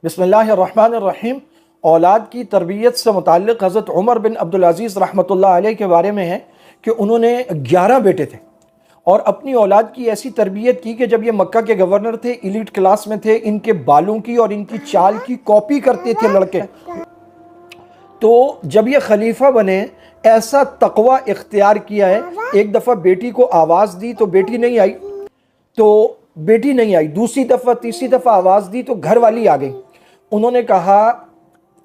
बिस्मिल्लाहिर्रहमानिर्रहीम। औलाद की तरबियत से मुताल्लिक़ हज़रत उमर बिन अब्दुल अज़ीज़ रहमतुल्लाह अलैह के बारे में है कि उन्होंने 11 बेटे थे और अपनी औलाद की ऐसी तरबियत की कि जब ये मक्का के गवर्नर थे, एलीट क्लास में थे, इनके बालों की और इनकी चाल की कॉपी करते थे लड़के। तो जब ये खलीफा बने, ऐसा तकवा इख्तियार किया है। एक दफ़ा बेटी को आवाज़ दी तो बेटी नहीं आई, दूसरी दफ़ा तीसरी दफ़ा आवाज़ दी तो घर वाली आ गई। उन्होंने कहा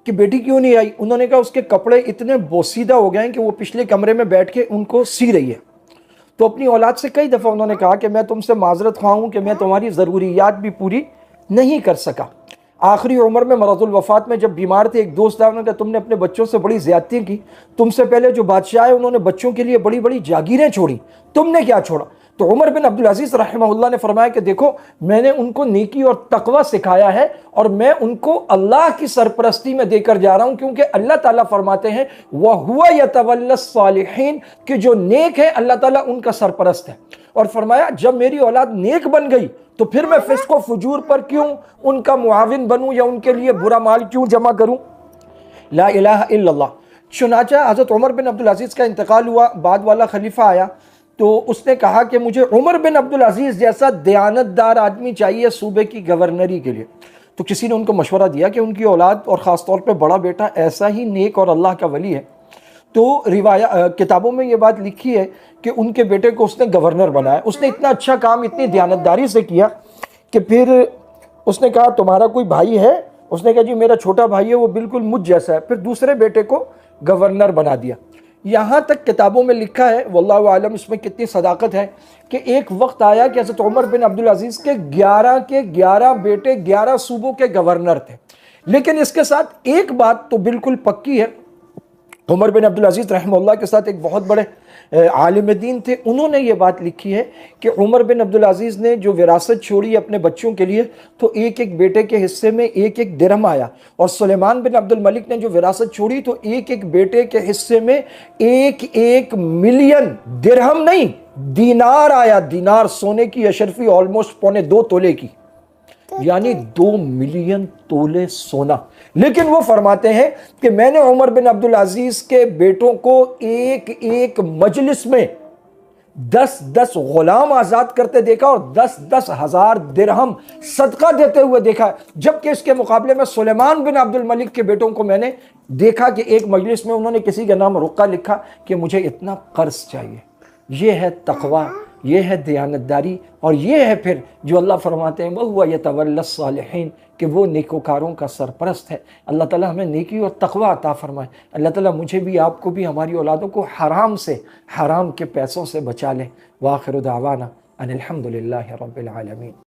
कि बेटी क्यों नहीं आई? उन्होंने कहा उसके कपड़े इतने बोसीदा हो गए हैं कि वो पिछले कमरे में बैठ के उनको सी रही है। तो अपनी औलाद से कई दफ़ा उन्होंने कहा कि मैं तुमसे माजरत ख्वाह हूँ कि मैं तुम्हारी ज़रूरियात भी पूरी नहीं कर सका। आखिरी उम्र में मरज़ुल वफ़ात में जब बीमार थे, एक दोस्त आया, उन्होंने कहा तुमने अपने बच्चों से बड़ी ज़्यादती की, तुमसे पहले जो बादशाह है उन्होंने बच्चों के लिए बड़ी बड़ी जागीरें छोड़ी, तुमने क्या छोड़ा? तो उमर बिन अब्दुल अज़ीज़ रहमहुल्लाह ने फरमाया कि देखो, मैंने उनको नेकी और तकवा सिखाया है और मैं उनको अल्लाह की सरपरस्ती में देकर जा रहा हूं, क्योंकि अल्लाह ताला फरमाते हैं वह हुवा यतवल्लस सालिहीन, कि जो नेक है अल्लाह ताला उनका सरपरस्त है। और फरमाया जब मेरी औलाद नेक बन गई तो फिर मैं फिस्क व फुजूर पर क्यों उनका मुआविन बनूं या उनके लिए बुरा माल क्यों जमा करूं। ला इलाहा इल्लल्लाह। चुनाचा हज़रत उमर बिन अब्दुल अज़ीज़ का इंतकाल हुआ, बाद वाला खलीफा आया तो उसने कहा कि मुझे उमर बिन अब्दुल अज़ीज़ जैसा दयानतदार आदमी चाहिए सूबे की गवर्नरी के लिए। तो किसी ने उनको मशवरा दिया कि उनकी औलाद और ख़ास तौर पे बड़ा बेटा ऐसा ही नेक और अल्लाह का वली है। तो किताबों में ये बात लिखी है कि उनके बेटे को उसने गवर्नर बनाया। उसने इतना अच्छा काम इतनी दयानतदारी से किया कि फिर उसने कहा तुम्हारा कोई भाई है? उसने कहा जी मेरा छोटा भाई है, वो बिल्कुल मुझ जैसा है। फिर दूसरे बेटे को गवर्नर बना दिया। यहाँ तक किताबों में लिखा है, वल्लाहु आलम इसमें कितनी सदाकत है, कि एक वक्त आया कि हज़रत उमर बिन अब्दुल अज़ीज़ के 11 बेटे 11 सूबों के गवर्नर थे। लेकिन इसके साथ एक बात तो बिल्कुल पक्की है, उमर बिन अब्दुल अज़ीज़ रहमतुल्लाह के साथ एक बहुत बड़े आलिम दीन थे। उन्होंने ये बात लिखी है कि उमर बिन अब्दुल अज़ीज़ ने जो विरासत छोड़ी अपने बच्चों के लिए, तो एक एक बेटे के हिस्से में एक एक दिरहम आया। और सुलेमान बिन अब्दुल मलिक ने जो विरासत छोड़ी तो एक एक बेटे के हिस्से में एक एक मिलियन दिरहम नहीं, दीनार आया। दीनार सोने की अशरफी ऑलमोस्ट 2.25 तोले की, यानी 2 मिलियन तोले सोना। लेकिन वो फरमाते हैं कि मैंने उमर बिन अब्दुल अजीज के बेटों को एक एक मजलिस में 10-10 गुलाम आजाद करते देखा और 10-10 हजार दिरहम सदका देते हुए देखा। जबकि इसके मुकाबले में सुलेमान बिन अब्दुल मलिक के बेटों को मैंने देखा कि एक मजलिस में उन्होंने किसी का नाम रुक्का लिखा कि मुझे इतना कर्ज चाहिए। ये है तकवा, ये है दयानतदारी, और ये है फिर जो अल्लाह फरमाते हैं वहुवा यतवल्लस सालिहीन, कि वो नेकोकारों का सरपरस्त है। अल्लाह ताला हमें नेकी और तकवा अता फरमाए। अल्लाह ताला मुझे भी, आपको भी, हमारी औलादों को हराम से, हराम के पैसों से बचा ले। व आखिर दावाना अनिल हम्दुलिल्लाहि रब्बिल आलमीन।